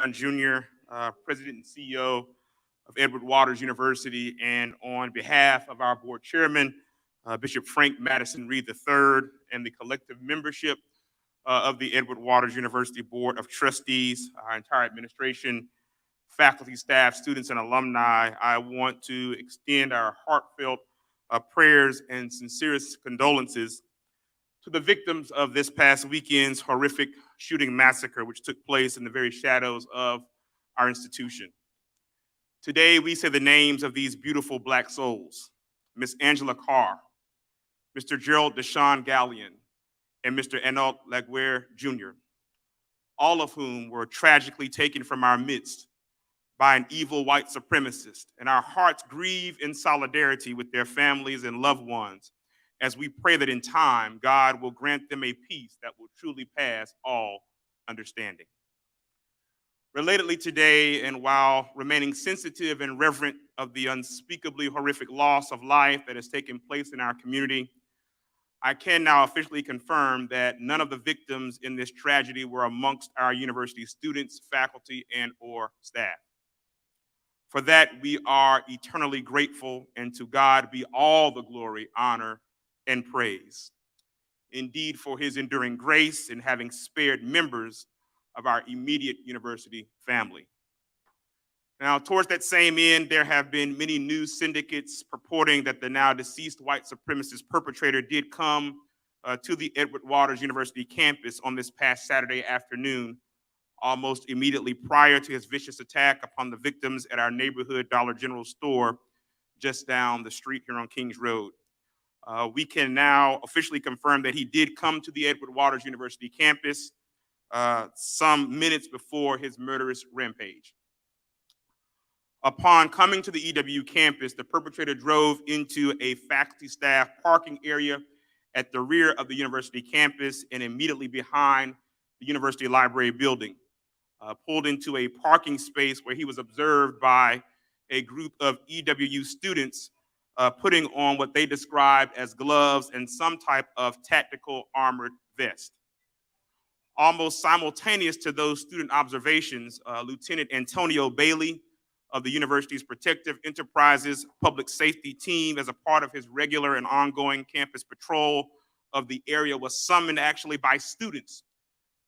Brown Jr., President and CEO of Edward Waters University, and on behalf of our board chairman, Bishop Frank Madison Reed III, and the collective membership of the Edward Waters University Board of Trustees, our entire administration, faculty, staff, students, and alumni, I want to extend our heartfelt prayers and sincerest condolences to the victims of this past weekend's horrific shooting massacre, which took place in the very shadows of our institution. Today, we say the names of these beautiful Black souls: Miss Angela Carr, Mr. Gerald Deshaun Gallion, and Mr. Enoch Laguerre Jr., all of whom were tragically taken from our midst by an evil white supremacist, and our hearts grieve in solidarity with their families and loved ones as we pray that in time, God will grant them a peace that will truly pass all understanding. Relatedly today, and while remaining sensitive and reverent of the unspeakably horrific loss of life that has taken place in our community, I can now officially confirm that none of the victims in this tragedy were amongst our university students, faculty, and/or staff. For that, we are eternally grateful, and to God be all the glory, honor, and praise. Indeed, for his enduring grace in having spared members of our immediate university family. Now, towards that same end, there have been many news syndicates purporting that the now deceased white supremacist perpetrator did come to the Edward Waters University campus on this past Saturday afternoon, almost immediately prior to his vicious attack upon the victims at our neighborhood Dollar General store just down the street here on Kings Road. We can now officially confirm that he did come to the Edward Waters University campus some minutes before his murderous rampage. Upon coming to the EWU campus, the perpetrator drove into a faculty staff parking area at the rear of the university campus and immediately behind the university library building, pulled into a parking space where he was observed by a group of EWU students putting on what they described as gloves and some type of tactical armored vest. Almost simultaneous to those student observations, Lieutenant Antonio Bailey of the university's Protective Enterprises Public Safety Team, as a part of his regular and ongoing campus patrol of the area, was summoned actually by students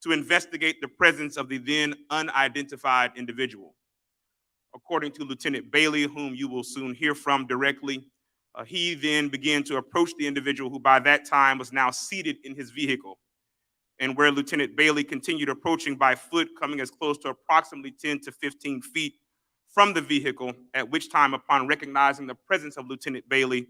to investigate the presence of the then unidentified individual. According to Lieutenant Bailey, whom you will soon hear from directly, he then began to approach the individual, who by that time was now seated in his vehicle, and where Lieutenant Bailey continued approaching by foot, coming as close to approximately 10 to 15 feet from the vehicle, at which time, upon recognizing the presence of Lieutenant Bailey,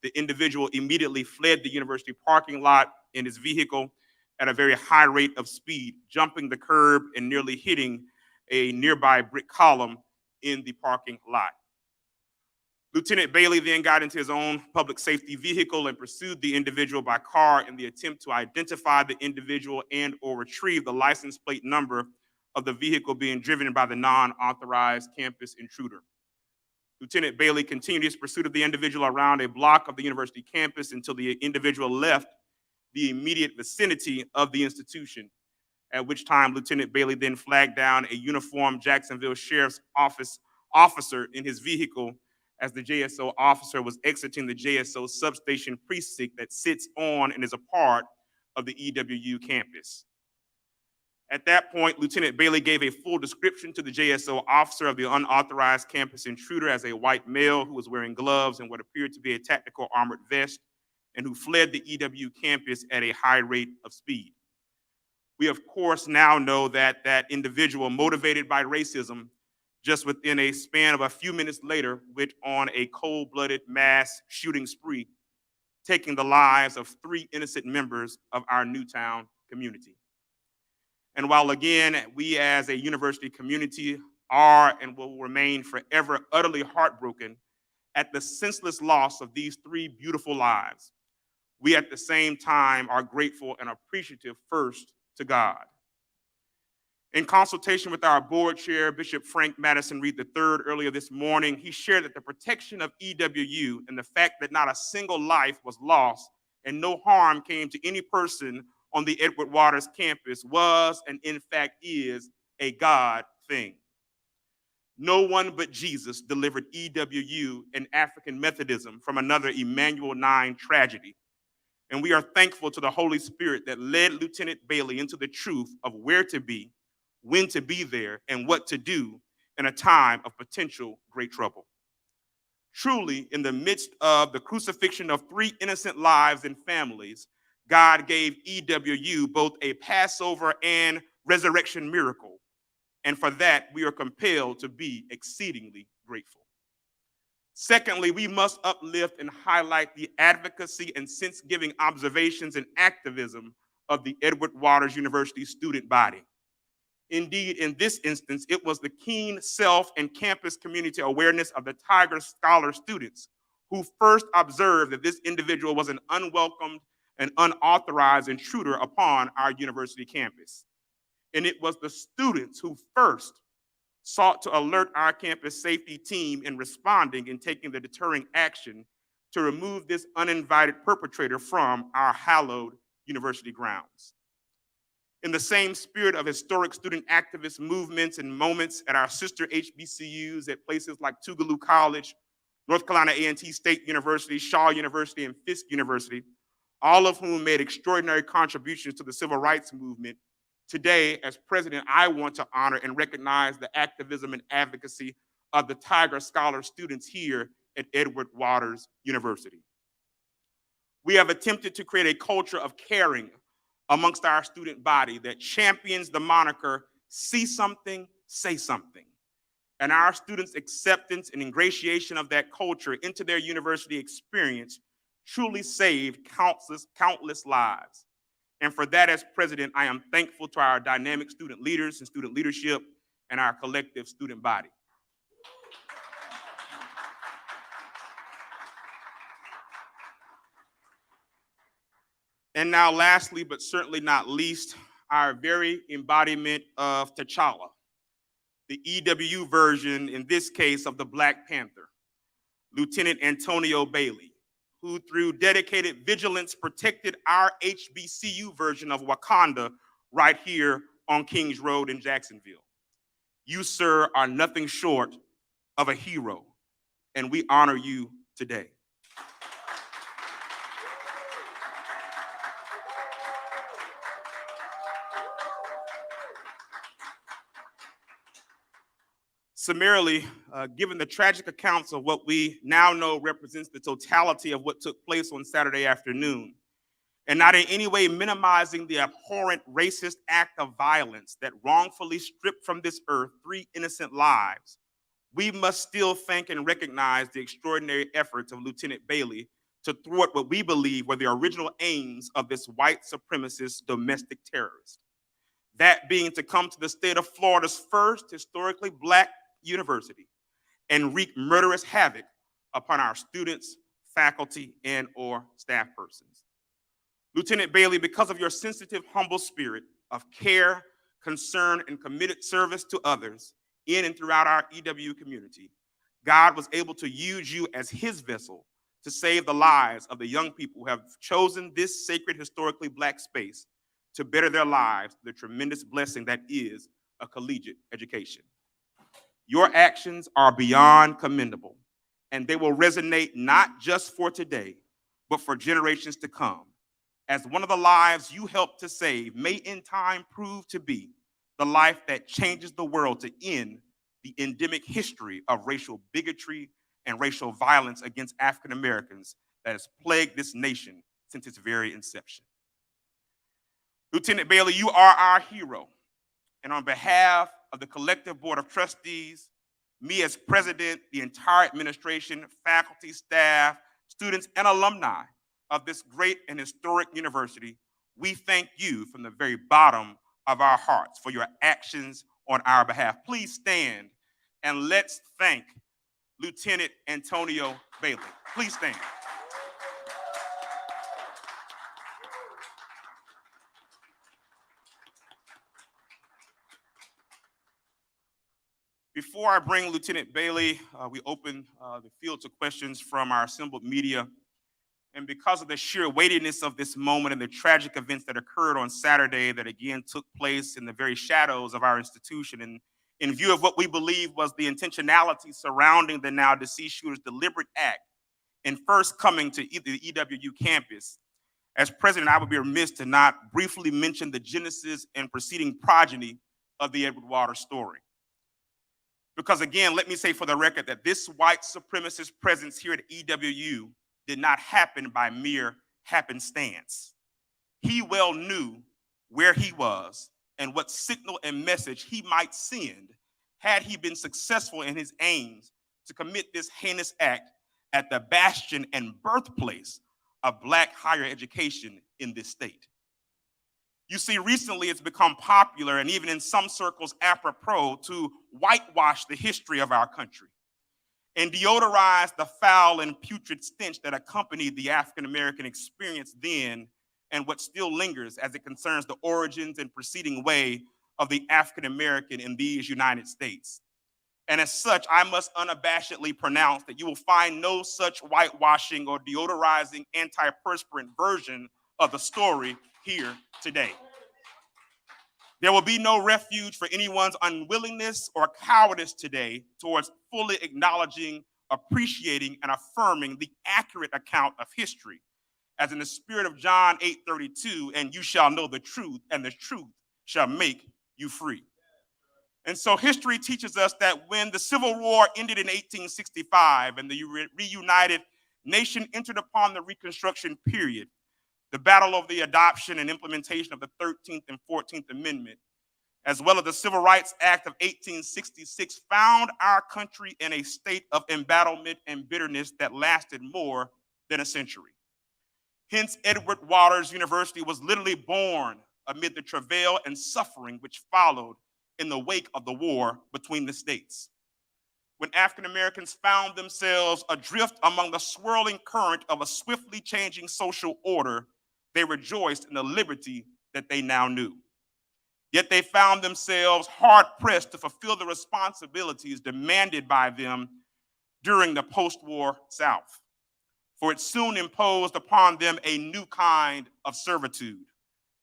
the individual immediately fled the university parking lot in his vehicle at a very high rate of speed, jumping the curb and nearly hitting a nearby brick column in the parking lot. Lieutenant Bailey then got into his own public safety vehicle and pursued the individual by car in the attempt to identify the individual and/or retrieve the license plate number of the vehicle being driven by the non-authorized campus intruder. Lieutenant Bailey continued his pursuit of the individual around a block of the university campus until the individual left the immediate vicinity of the institution, at which time Lieutenant Bailey then flagged down a uniformed Jacksonville Sheriff's Office officer in his vehicle as the JSO officer was exiting the JSO substation precinct that sits on and is a part of the EWU campus. At that point, Lieutenant Bailey gave a full description to the JSO officer of the unauthorized campus intruder as a white male who was wearing gloves and what appeared to be a tactical armored vest, and who fled the EWU campus at a high rate of speed. We, of course, now know that that individual, motivated by racism, just within a span of a few minutes later, went on a cold-blooded mass shooting spree, taking the lives of 3 innocent members of our Newtown community. And while, again, we as a university community are and will remain forever utterly heartbroken at the senseless loss of these 3 beautiful lives, we at the same time are grateful and appreciative first to God. In consultation with our board chair, Bishop Frank Madison Reed III, earlier this morning, he shared that the protection of EWU and the fact that not a single life was lost and no harm came to any person on the Edward Waters campus was, and in fact is, a God thing. No one but Jesus delivered EWU and African Methodism from another Emmanuel 9 tragedy. And we are thankful to the Holy Spirit that led Lieutenant Bailey into the truth of where to be, when to be there, and what to do in a time of potential great trouble. Truly, in the midst of the crucifixion of 3 innocent lives and families, God gave EWU both a Passover and resurrection miracle. And for that, we are compelled to be exceedingly grateful. Secondly, we must uplift and highlight the advocacy and sense-giving observations and activism of the Edward Waters University student body. Indeed, in this instance, it was the keen self and campus community awareness of the Tiger Scholar students who first observed that this individual was an unwelcomed and unauthorized intruder upon our university campus. And it was the students who first sought to alert our campus safety team in responding and taking the deterring action to remove this uninvited perpetrator from our hallowed university grounds. In the same spirit of historic student activist movements and moments at our sister HBCUs at places like Tougaloo College, North Carolina A&T State University, Shaw University, and Fisk University, all of whom made extraordinary contributions to the civil rights movement, today, as president, I want to honor and recognize the activism and advocacy of the Tiger Scholar students here at Edward Waters University. We have attempted to create a culture of caring amongst our student body that champions the moniker, see something, say something. And our students' acceptance and ingratiation of that culture into their university experience truly saved countless lives. And for that, as president, I am thankful to our dynamic student leaders and student leadership and our collective student body. And now, lastly, but certainly not least, our very embodiment of T'Challa, the EWU version, in this case, of the Black Panther, Lieutenant Antonio Bailey, who through dedicated vigilance protected our HBCU version of Wakanda right here on Kings Road in Jacksonville. You, sir, are nothing short of a hero, and we honor you today. Summarily, given the tragic accounts of what we now know represents the totality of what took place on Saturday afternoon, and not in any way minimizing the abhorrent racist act of violence that wrongfully stripped from this earth 3 innocent lives, we must still thank and recognize the extraordinary efforts of Lieutenant Bailey to thwart what we believe were the original aims of this white supremacist domestic terrorist. That being to come to the state of Florida's first historically Black university and wreak murderous havoc upon our students, faculty, and or staff persons. Lieutenant Bailey, because of your sensitive, humble spirit of care, concern, and committed service to others in and throughout our EWU community, God was able to use you as his vessel to save the lives of the young people who have chosen this sacred, historically Black space to better their lives, the tremendous blessing that is a collegiate education. Your actions are beyond commendable, and they will resonate not just for today, but for generations to come, as one of the lives you helped to save may in time prove to be the life that changes the world to end the endemic history of racial bigotry and racial violence against African Americans that has plagued this nation since its very inception. Lieutenant Bailey, you are our hero, and on behalf of the collective board of trustees, me as president, the entire administration, faculty, staff, students, and alumni of this great and historic university, we thank you from the very bottom of our hearts for your actions on our behalf. Please stand and let's thank Lieutenant Antonio Bailey. Please stand. Before I bring Lieutenant Bailey, we open the field to questions from our assembled media. And because of the sheer weightiness of this moment and the tragic events that occurred on Saturday that again took place in the very shadows of our institution and in view of what we believe was the intentionality surrounding the now deceased shooter's deliberate act in first coming to the EWU campus, as president, I would be remiss to not briefly mention the genesis and preceding progeny of the Edward Waters story. Because again, let me say for the record that this white supremacist presence here at EWU did not happen by mere happenstance. He well knew where he was and what signal and message he might send had he been successful in his aims to commit this heinous act at the bastion and birthplace of Black higher education in this state. You see, recently it's become popular and even in some circles apropos to whitewash the history of our country and deodorize the foul and putrid stench that accompanied the African-American experience then and what still lingers as it concerns the origins and preceding way of the African-American in these United States. And as such, I must unabashedly pronounce that you will find no such whitewashing or deodorizing antiperspirant version of the story here today. There will be no refuge for anyone's unwillingness or cowardice today towards fully acknowledging, appreciating, and affirming the accurate account of history, as in the spirit of John 8:32, and you shall know the truth, and the truth shall make you free. And so history teaches us that when the Civil War ended in 1865 and the reunited nation entered upon the Reconstruction period, the battle over the adoption and implementation of the 13th and 14th Amendment, as well as the Civil Rights Act of 1866, found our country in a state of embattlement and bitterness that lasted more than a century. Hence, Edward Waters University was literally born amid the travail and suffering which followed in the wake of the war between the states. When African Americans found themselves adrift among the swirling current of a swiftly changing social order, they rejoiced in the liberty that they now knew. Yet they found themselves hard-pressed to fulfill the responsibilities demanded by them during the post-war South, for it soon imposed upon them a new kind of servitude,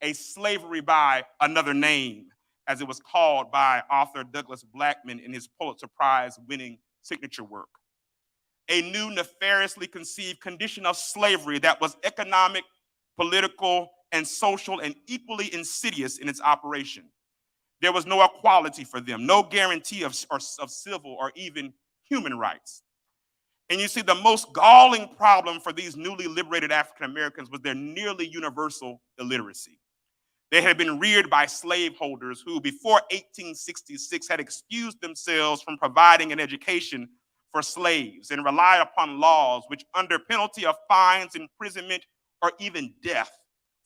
a slavery by another name, as it was called by author Douglas Blackman in his Pulitzer Prize-winning signature work. A new nefariously conceived condition of slavery that was economic, political, and social, and equally insidious in its operation. There was no equality for them, no guarantee of civil or even human rights. And you see, the most galling problem for these newly liberated African Americans was their nearly universal illiteracy. They had been reared by slaveholders who, before 1866, had excused themselves from providing an education for slaves and relied upon laws which, under penalty of fines, imprisonment, or even death,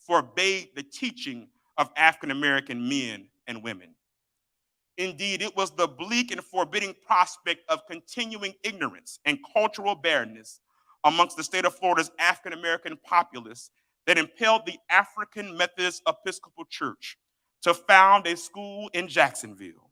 forbade the teaching of African American men and women. Indeed, it was the bleak and forbidding prospect of continuing ignorance and cultural barrenness amongst the state of Florida's African American populace that impelled the African Methodist Episcopal Church to found a school in Jacksonville,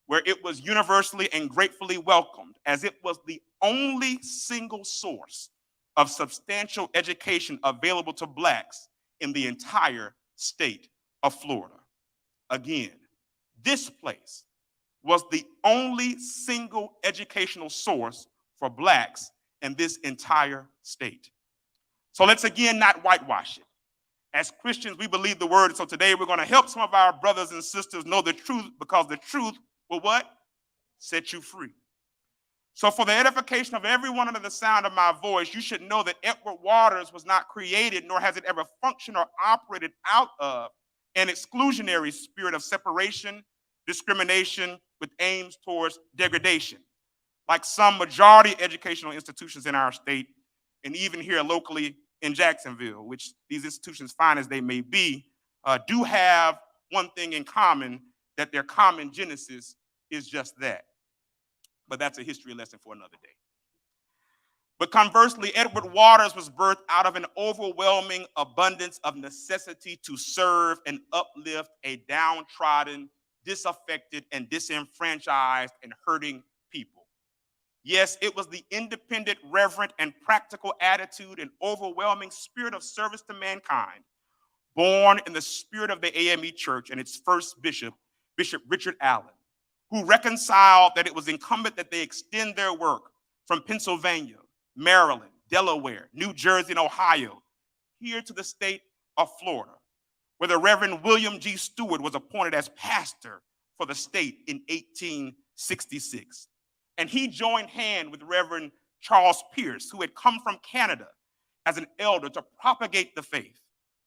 where it was universally and gratefully welcomed, as it was the only single source of substantial education available to Blacks in the entire state of Florida. Again, this place was the only single educational source for Blacks in this entire state. So let's again not whitewash it. As Christians, we believe the word. So today we're going to help some of our brothers and sisters know the truth, because the truth will what? Set you free. So for the edification of everyone under the sound of my voice, you should know that Edward Waters was not created, nor has it ever functioned or operated out of an exclusionary spirit of separation, discrimination with aims towards degradation, like some majority educational institutions in our state, and even here locally in Jacksonville, which these institutions, fine as they may be, do have one thing in common, that their common genesis is just that. But that's a history lesson for another day. But conversely, Edward Waters was birthed out of an overwhelming abundance of necessity to serve and uplift a downtrodden, disaffected, and disenfranchised and hurting people. Yes, it was the independent, reverent, and practical attitude and overwhelming spirit of service to mankind, born in the spirit of the AME Church and its first bishop, Bishop Richard Allen, who reconciled that it was incumbent that they extend their work from Pennsylvania, Maryland, Delaware, New Jersey, and Ohio here to the state of Florida, where the Reverend William G. Stewart was appointed as pastor for the state in 1866. And he joined hand with Reverend Charles Pierce, who had come from Canada as an elder to propagate the faith,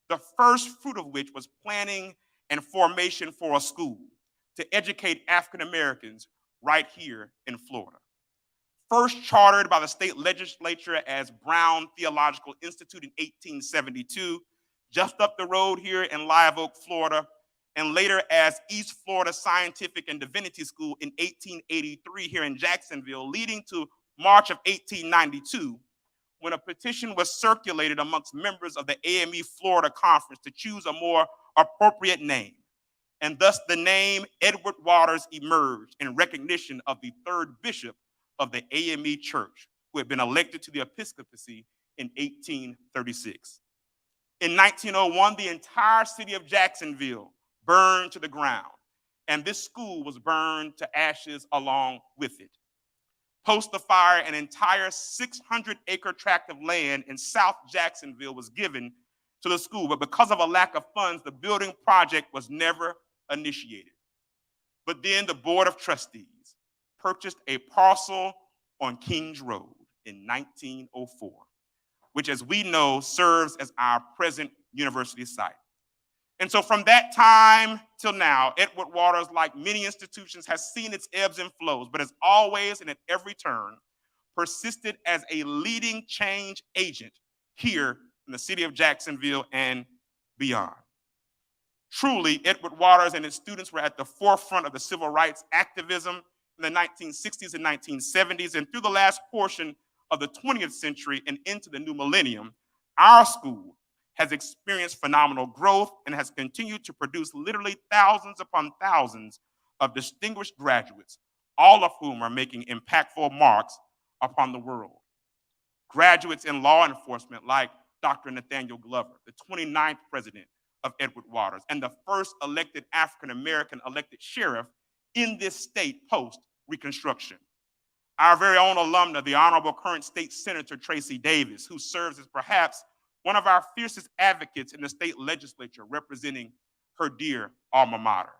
the first fruit of which was planning and formation for a school to educate African Americans right here in Florida. First chartered by the state legislature as Brown Theological Institute in 1872, just up the road here in Live Oak, Florida, and later as East Florida Scientific and Divinity School in 1883 here in Jacksonville, leading to March of 1892, when a petition was circulated amongst members of the AME Florida Conference to choose a more appropriate name. And thus the name Edward Waters emerged in recognition of the third bishop of the AME Church, who had been elected to the episcopacy in 1836. In 1901, the entire city of Jacksonville burned to the ground, and this school was burned to ashes along with it. Post the fire, an entire 600-acre tract of land in South Jacksonville was given to the school, but because of a lack of funds, the building project was never initiated. But then the Board of Trustees purchased a parcel on Kings Road in 1904, which, as we know, serves as our present university site. And so from that time till now, Edward Waters, like many institutions, has seen its ebbs and flows, but as always and at every turn, persisted as a leading change agent here in the city of Jacksonville and beyond. Truly, Edward Waters and his students were at the forefront of the civil rights activism in the 1960s and 1970s, and through the last portion of the 20th century and into the new millennium, our school has experienced phenomenal growth and has continued to produce literally thousands upon thousands of distinguished graduates, all of whom are making impactful marks upon the world. Graduates in law enforcement like Dr. Nathaniel Glover, the 29th president of Edward Waters, and the first elected African-American elected sheriff in this state post-Reconstruction. Our very own alumna, the Honorable current State Senator Tracy Davis, who serves as perhaps one of our fiercest advocates in the state legislature representing her dear alma mater.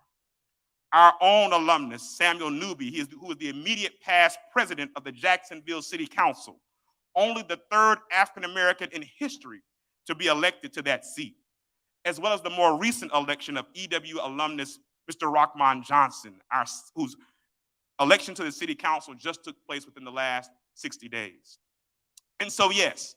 Our own alumnus, Samuel Newby, who is the immediate past president of the Jacksonville City Council, only the third African-American in history to be elected to that seat, as well as the more recent election of EWU alumnus, Mr. Rockmon Johnson, whose election to the city council just took place within the last 60 days. And so, yes,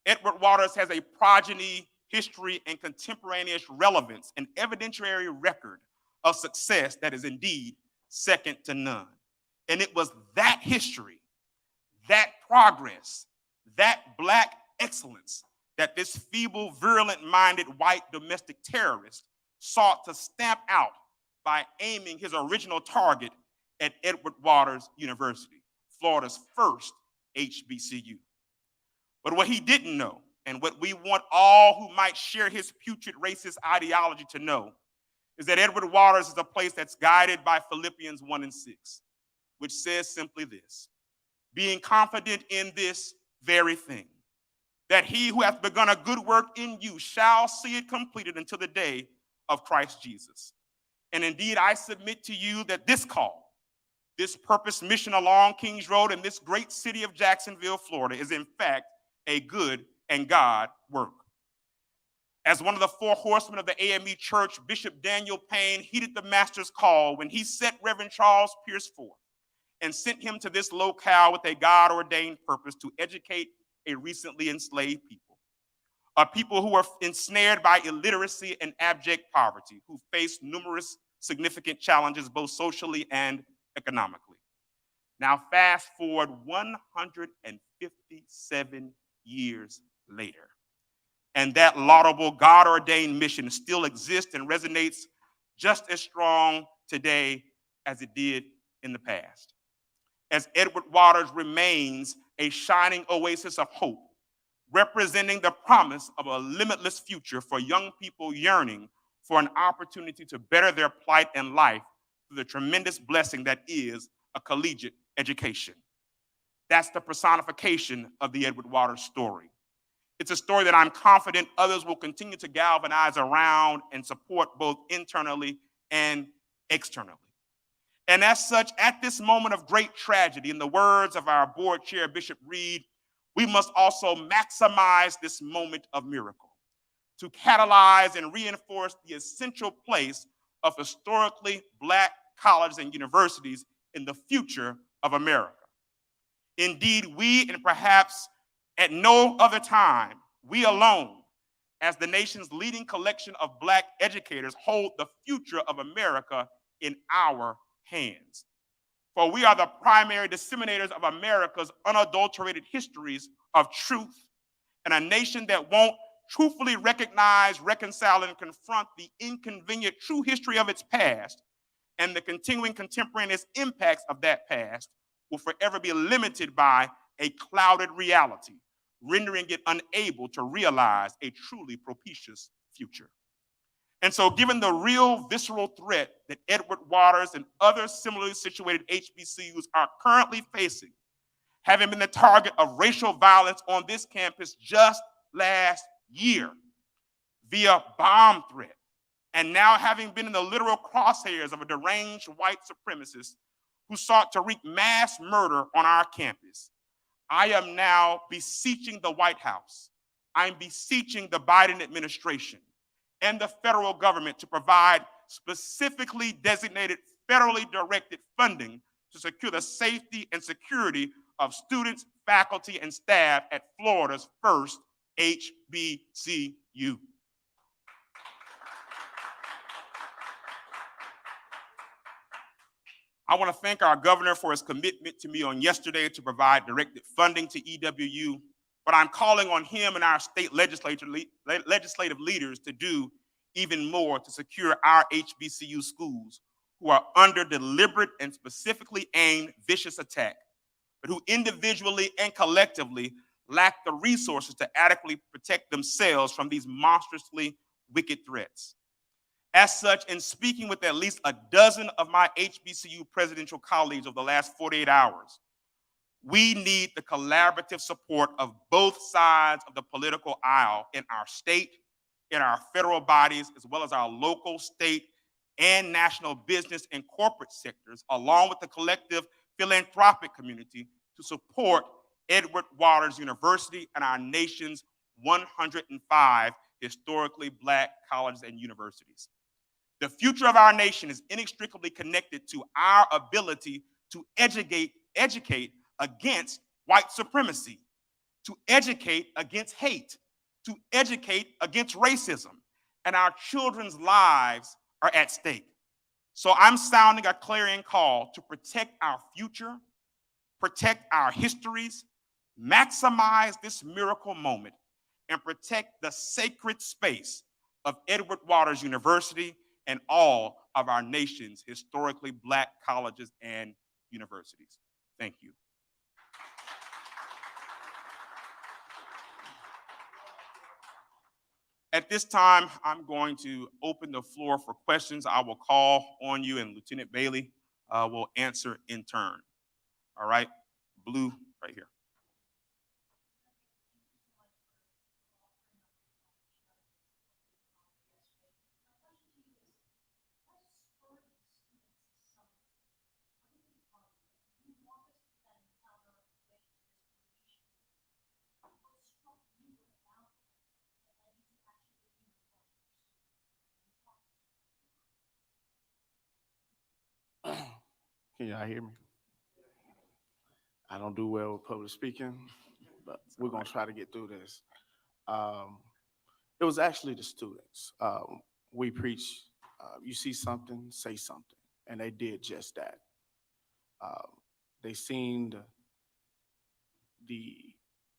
Edward Waters has a progeny, history, and contemporaneous relevance, an evidentiary record of success that is indeed second to none. And it was that history, that progress, that Black excellence that this feeble, virulent-minded white domestic terrorist sought to stamp out by aiming his original target at Edward Waters University, Florida's first HBCU. But what he didn't know, and what we want all who might share his putrid racist ideology to know, is that Edward Waters is a place that's guided by Philippians 1:6, which says simply this: being confident in this very thing, that he who hath begun a good work in you shall see it completed until the day of Christ Jesus. And indeed, I submit to you that this call, this purpose mission along Kings Road in this great city of Jacksonville, Florida, is in fact a good and God work. As one of the four horsemen of the AME Church, Bishop Daniel Payne heeded the master's call when he set Reverend Charles Pierce forth and sent him to this locale with a God-ordained purpose to educate a recently enslaved people, a people who are ensnared by illiteracy and abject poverty, who face numerous significant challenges both socially and economically. Now fast forward 157 years later, and that laudable God-ordained mission still exists and resonates just as strong today as it did in the past. As Edward Waters remains a shining oasis of hope, representing the promise of a limitless future for young people yearning for an opportunity to better their plight in life through the tremendous blessing that is a collegiate education. That's the personification of the Edward Waters story. It's a story that I'm confident others will continue to galvanize around and support both internally and externally. And as such, at this moment of great tragedy, in the words of our board chair, Bishop Reed, we must also maximize this moment of miracle to catalyze and reinforce the essential place of historically Black colleges and universities in the future of America. Indeed, we, and perhaps at no other time, we alone, as the nation's leading collection of Black educators, hold the future of America in our hands. For we are the primary disseminators of America's unadulterated histories of truth, and a nation that won't truthfully recognize, reconcile, and confront the inconvenient true history of its past and the continuing contemporaneous impacts of that past will forever be limited by a clouded reality, rendering it unable to realize a truly propitious future. And so, given the real visceral threat that Edward Waters and other similarly situated HBCUs are currently facing, having been the target of racial violence on this campus just last year via bomb threat, and now having been in the literal crosshairs of a deranged white supremacist who sought to wreak mass murder on our campus, I am now beseeching the White House, I'm beseeching the Biden administration and the federal government to provide specifically designated federally directed funding to secure the safety and security of students, faculty, and staff at Florida's first HBCU. I want to thank our governor for his commitment to me on yesterday to provide directed funding to EWU, but I'm calling on him and our state legislative leaders to do even more to secure our HBCU schools who are under deliberate and specifically aimed vicious attack, but who individually and collectively lack the resources to adequately protect themselves from these monstrously wicked threats. As such, in speaking with at least a dozen of my HBCU presidential colleagues over the last 48 hours, we need the collaborative support of both sides of the political aisle in our state, in our federal bodies, as well as our local, state, and national business and corporate sectors, along with the collective philanthropic community to support Edward Waters University and our nation's 105 historically Black colleges and universities. The future of our nation is inextricably connected to our ability to educate against white supremacy, to educate against hate, to educate against racism, and our children's lives are at stake. So I'm sounding a clarion call to protect our future, protect our histories, maximize this miracle moment, and protect the sacred space of Edward Waters University and all of our nation's historically Black colleges and universities. Thank you. At this time, I'm going to open the floor for questions. I will call on you, and Lieutenant Bailey will answer in turn. All right, blue right here. Can y'all hear me? I don't do well with public speaking, but we're going to try to get through this. It was actually the students. We preach, you see something, say something, and they did just that. They seen the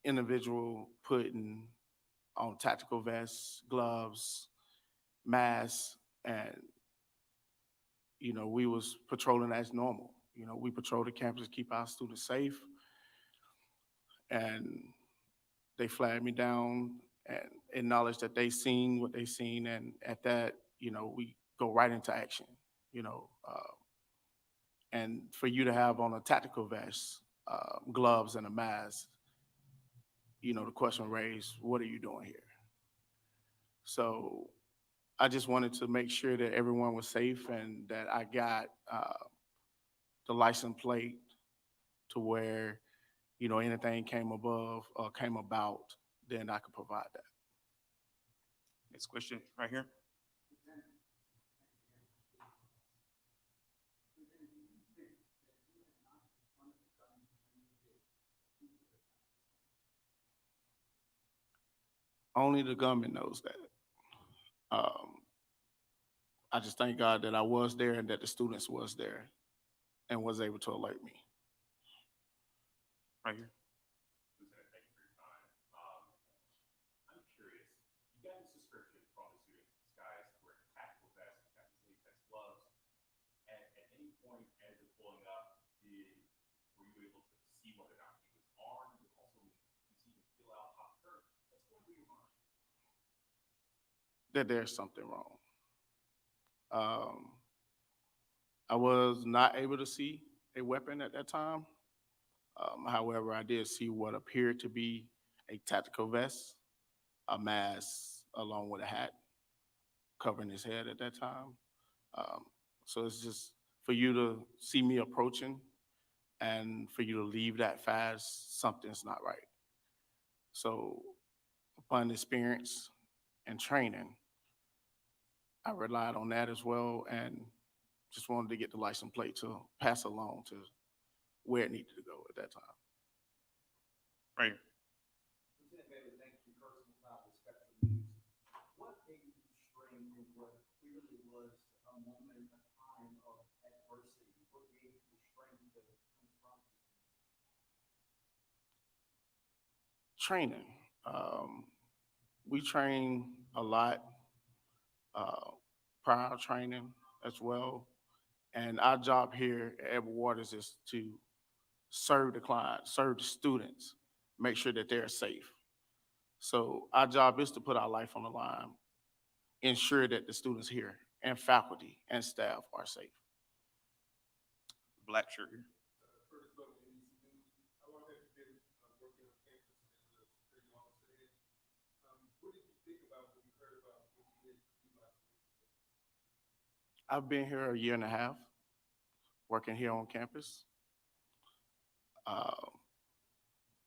individual putting on tactical vests, gloves, masks, and we was patrolling as normal. We patrol the campus to keep our students safe. And they flagged me down and acknowledged that they seen what they seen. And at that, we go right into action. And for you to have on a tactical vest, gloves, and a mask, the question raised, what are you doing here? So I just wanted to make sure that everyone was safe and that I got the license plate to where, anything came above or came about, then I could provide that. Next question right here. Only the government knows that. I just thank God that I was there and that the students was there and was able to alert me. Right here. Lieutenant, thank you for your time. I'm curious, you got this description from the students disguised wearing tactical vests, latex gloves. At any point as you're pulling up, were you able to see whether or not he was armed? And also, you see him peel out top curve. What's going through your mind? That there's something wrong. I was not able to see a weapon at that time. However, I did see what appeared to be a tactical vest, a mask, along with a hat covering his head at that time. So it's just for you to see me approaching and for you to leave that fast, something's not right. So upon experience and training, I relied on that as well and just wanted to get the license plate to pass along to where it needed to go at that time. Right here. Lieutenant Bailey, thank you personally about the Spectrum News. What made you restrain in what clearly was a moment, a time of adversity? What gave you the strength to confront this? Training. We train a lot, prior training as well. And our job here at Edward Waters is to serve the client, serve the students, make sure that they're safe. So our job is to put our life on the line, ensure that the students here and faculty and staff are safe. Black shirt here. First of all, how long have you been working on campus as a security officer here? What did you think about when you heard about what you did last week? I've been here a year and a half, working here on campus.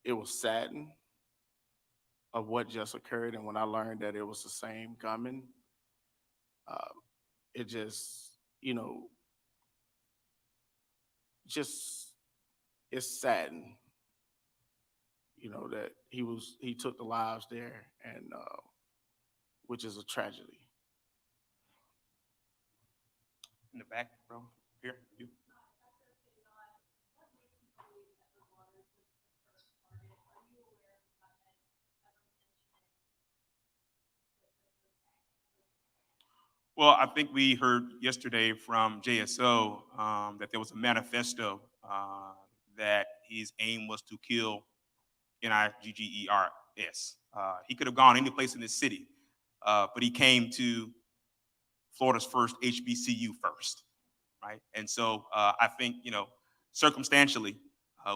It was saddened of what just occurred, and when I learned that it was the same gunman, it just, it's saddened, that he took the lives there, and which is a tragedy. In the back, bro. Here, you. Well, I think we heard yesterday from JSO that there was a manifesto that his aim was to kill Niggers. He could have gone any place in this city, but he came to Florida's first HBCU first, right? And so I think, circumstantially,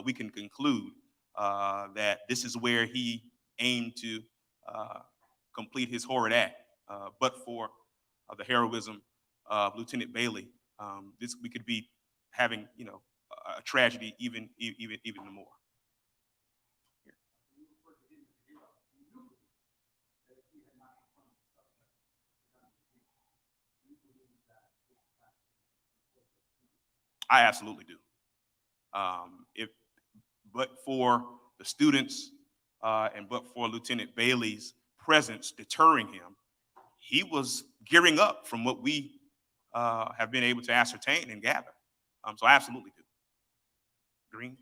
we can conclude that this is where he aimed to complete his horrid act, but for the heroism of Lieutenant Bailey, we could be having, a tragedy even more. I absolutely do. But for the students and but for Lieutenant Bailey's presence deterring him, he was gearing up from what we have been able to ascertain and gather. So I absolutely do. Green?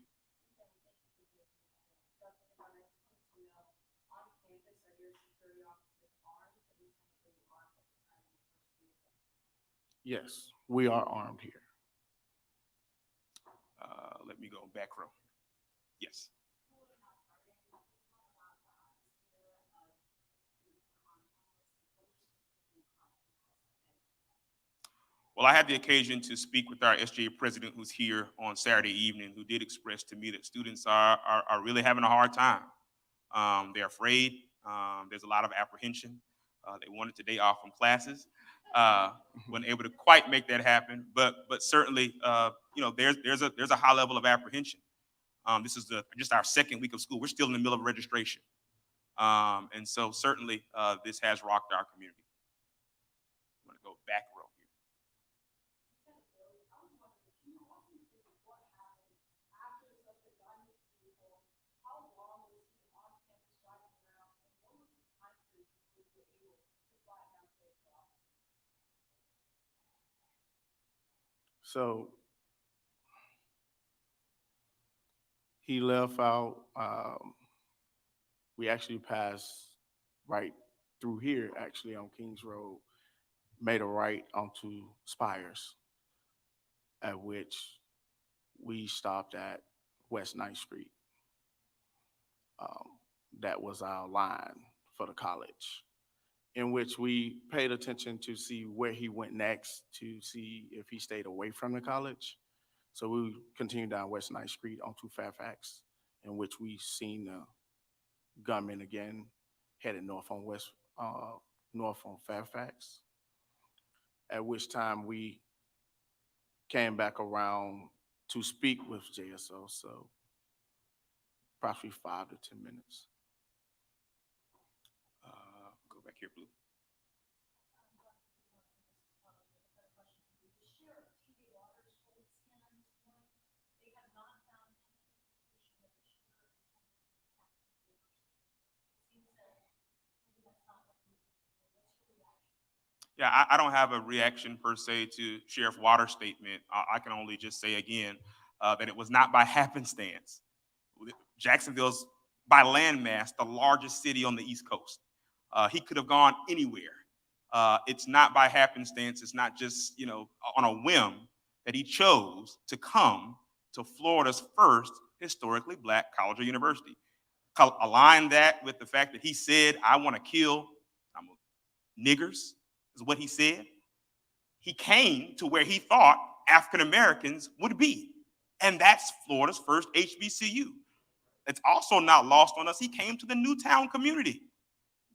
Yes, we are armed here. Let me go back row. Yes. Well, I had the occasion to speak with our SJA president who's here on Saturday evening, who did express to me that students are really having a hard time. They're afraid. There's a lot of apprehension. They wanted today off from classes. Weren't able to quite make that happen, but certainly, there's a high level of apprehension. This is just our second week of school. We're still in the middle of registration, and so certainly this has rocked our community. I'm going to go back row here. So he left out, we actually passed right through here, actually on Kings Road, made a right onto Spires, at which we stopped at West 9th Street. That was our line for the college, in which we paid attention to see where he went next to see if he stayed away from the college. So we continued down West 9th Street onto Fairfax, in which we seen the gunman again headed north on Fairfax. At which time we came back around to speak with JSO, so approximately 5 to 10 minutes. Go back here, Blue. Yeah, I don't have a reaction per se to Sheriff Waters' statement. I can only just say again that it was not by happenstance. Jacksonville's, by landmass, the largest city on the East Coast. He could have gone anywhere. It's not by happenstance. It's not just, on a whim that he chose to come to Florida's first historically Black college or university. Align that with the fact that he said, I want to kill niggers, is what he said. He came to where he thought African Americans would be, and that's Florida's first HBCU. It's also not lost on us. He came to the Newtown community.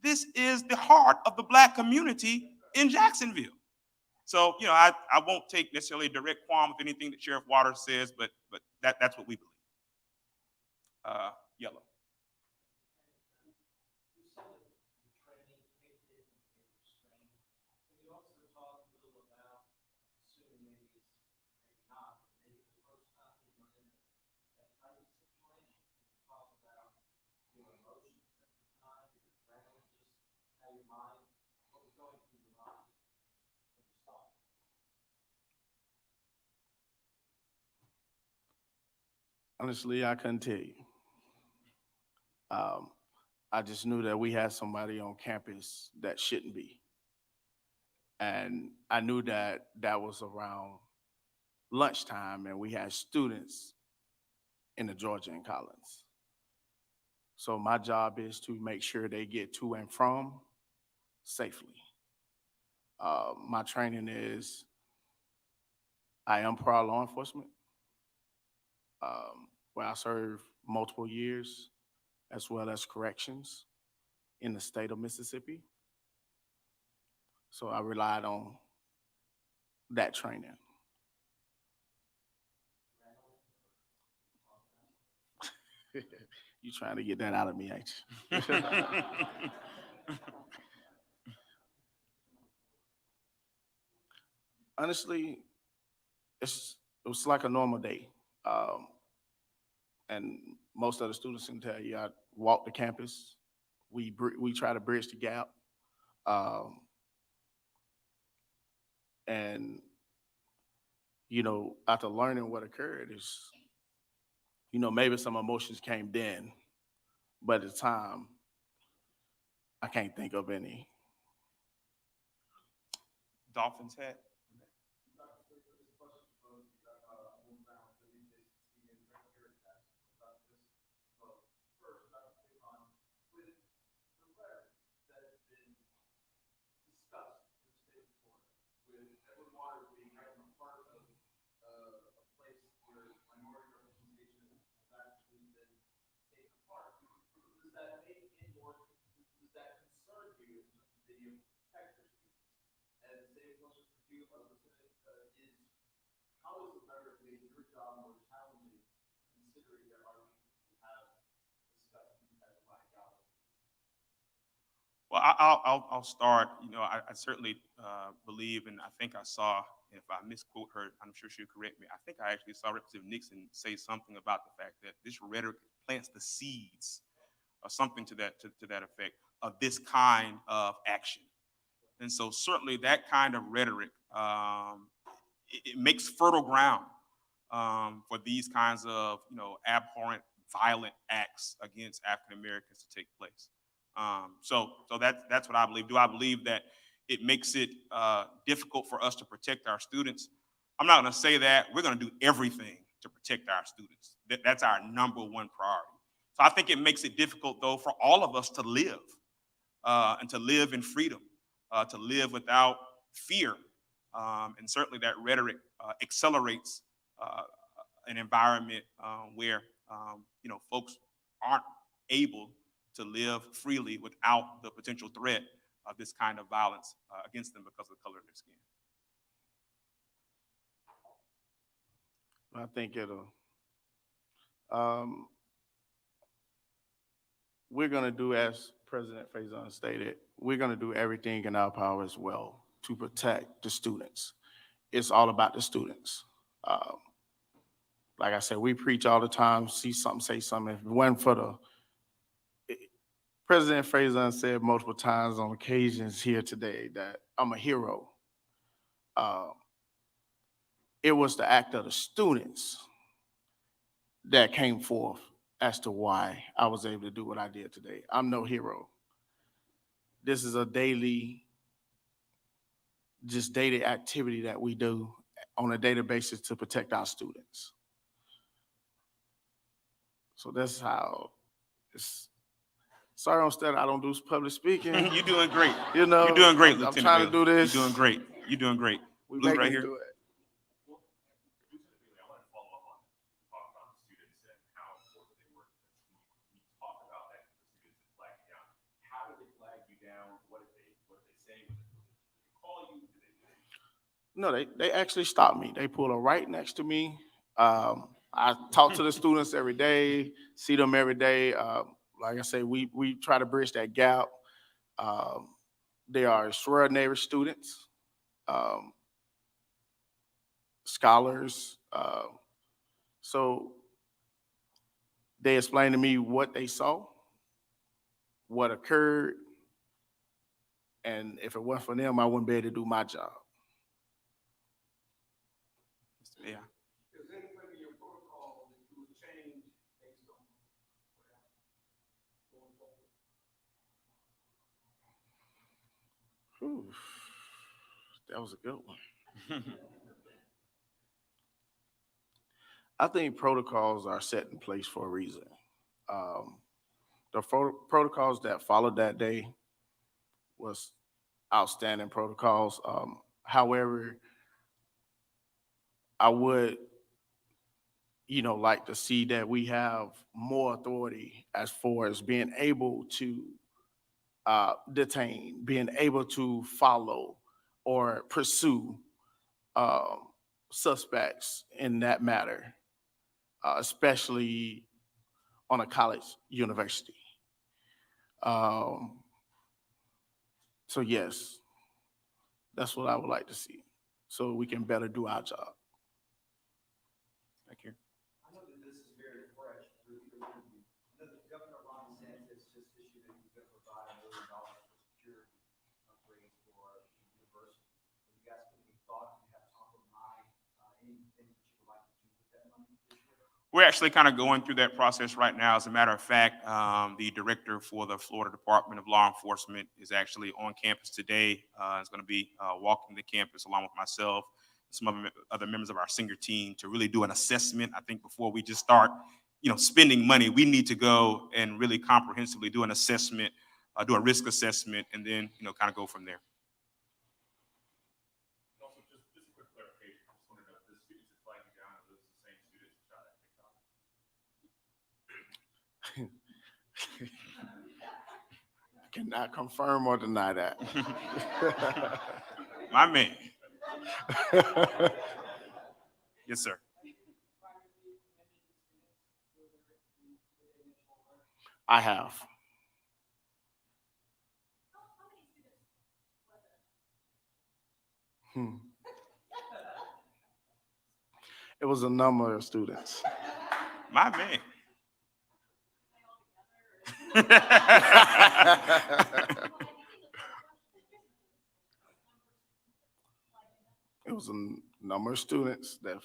This is the heart of the Black community in Jacksonville. So, I won't take necessarily a direct qualm with anything that Sheriff Waters says, but that's what we believe. Yellow. Honestly, I couldn't tell you. I just knew that we had somebody on campus that shouldn't be. And I knew that that was around lunchtime and we had students in the Georgia and Collins. So my job is to make sure they get to and from safely. My training is, I am prior law enforcement, where I served multiple years, as well as corrections in the state of Mississippi. So I relied on that training. You trying to get that out of me, ain't you? Honestly, it was like a normal day. And most of the students can tell you, I walk the campus. We try to bridge the gap. And, after learning what occurred is, maybe some emotions came then, but at the time, I can't think of any. Dolphins hat. is how is it better than your job more challenging, considering that our people have discussed these type of ideologies? Well, I'll start. I certainly believe, and I think I saw, if I misquote her, I'm sure she'll correct me. I think I actually saw Representative Nixon say something about the fact that this rhetoric plants the seeds, or something to that effect, of this kind of action. And so certainly that kind of rhetoric, it makes fertile ground for these kinds of abhorrent, violent acts against African Americans to take place. So that's what I believe. Do I believe that it makes it difficult for us to protect our students? I'm not going to say that. We're going to do everything to protect our students. That's our number one priority. So I think it makes it difficult, though, for all of us to live and to live in freedom, to live without fear. And certainly that rhetoric accelerates an environment where folks aren't able to live freely without the potential threat of this kind of violence against them because of the color of their skin. I think we're going to do, as President Faison stated, we're going to do everything in our power as well to protect the students. It's all about the students. Like I said, we preach all the time, see something, say something. If it wasn't for President Faison said multiple times on occasions here today that I'm a hero. It was the act of the students that came forth as to why I was able to do what I did today. I'm no hero. This is a daily activity that we do on a daily basis to protect our students. So that's how it's. Sorry, I don't do public speaking. You're doing great. You're doing great, I'm Lieutenant trying to do Bailey. this. You're doing great. You're doing great. We Blue make right it here. do it. Lieutenant Bailey, I want to follow up on talk about the students and how important they were. When you talk about that for the students that flag you down, how did they flag you down? What did they say? Did they call you? Did they? No, they actually stopped me. They pulled up right next to me. I talk to the students every day, see them every day. Like I say, we try to bridge that gap. They are extraordinary students, scholars. So they explained to me what they saw, what occurred, and if it wasn't for them, I wouldn't be able to do my job. Yeah. Is there anything in your protocol that you would change based on going forward? Whew. That was a good one. I think protocols are set in place for a reason. The protocols that followed that day was outstanding protocols. However, I would, like to see that we have more authority as far as being able to detain, being able to follow or pursue suspects in that matter, especially on a college university. So yes, that's what I would like to see, so we can better do our job. Thank you. I know that this is very fresh through either one of you. I know that Governor Ron DeSantis just issued that he's going to provide $1 million for security upgrades for the university. Have you guys put any thought, do you have top of mind, any things that you would like to do with that money this year? We're actually kind of going through that process right now. As a matter of fact, the director for the Florida Department of Law Enforcement is actually on campus today. Is going to be walking the campus along with myself, some other members of our senior team, to really do an assessment. I think before we just start, spending money, we need to go and really comprehensively do an assessment, do a risk assessment, and then, kind of go from there. And also, just a quick clarification. I just want to know if the students that flag you down are those the same students who shot at TikTok? Cannot confirm or deny that. My man. Yes, sir. I have. It was a number of students. My man. It was a number of students that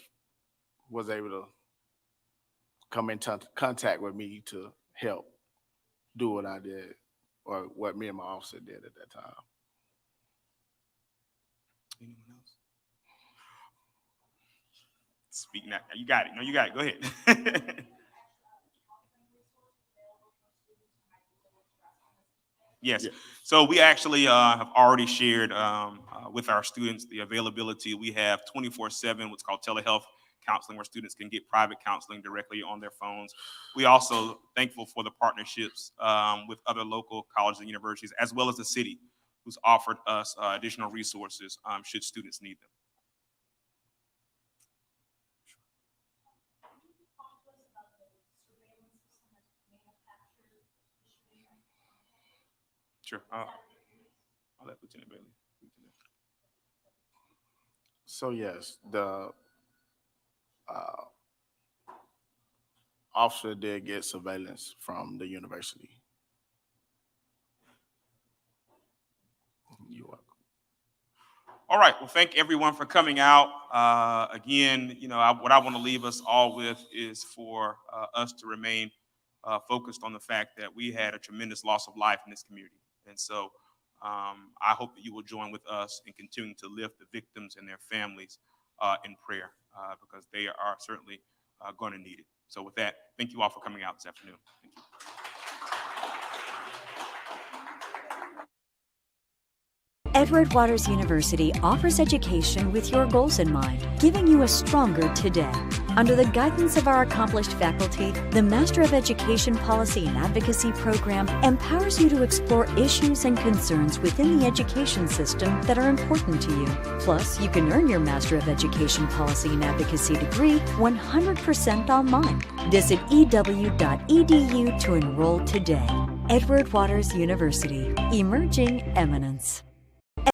was able to come in contact with me to help do what I did, or what me and my officer did at that time. Anyone else? Speak now. You got it. No, you got it. Go ahead. Yes. Yeah. So we actually have already shared with our students the availability. We have 24/7, what's called telehealth counseling, where students can get private counseling directly on their phones. We also thankful for the partnerships with other local colleges and universities, as well as the city, who's offered us additional resources should students need them. Sure. I'll let Lieutenant Bailey. So yes, the officer did get surveillance from the university. You're welcome. All right. Well, thank everyone for coming out. Again, what I want to leave us all with is for us to remain focused on the fact that we had a tremendous loss of life in this community. And so I hope that you will join with us in continuing to lift the victims and their families in prayer, because they are certainly going to need it. So with that, thank you all for coming out this afternoon. Thank you. Edward Waters University offers education with your goals in mind, giving you a stronger today. Under the guidance of our accomplished faculty, the Master of Education Policy and Advocacy program empowers you to explore issues and concerns within the education system that are important to you. Plus, you can earn your Master of Education Policy and Advocacy degree 100% online. Visit EWU.edu to enroll today. Edward Waters University, emerging eminence.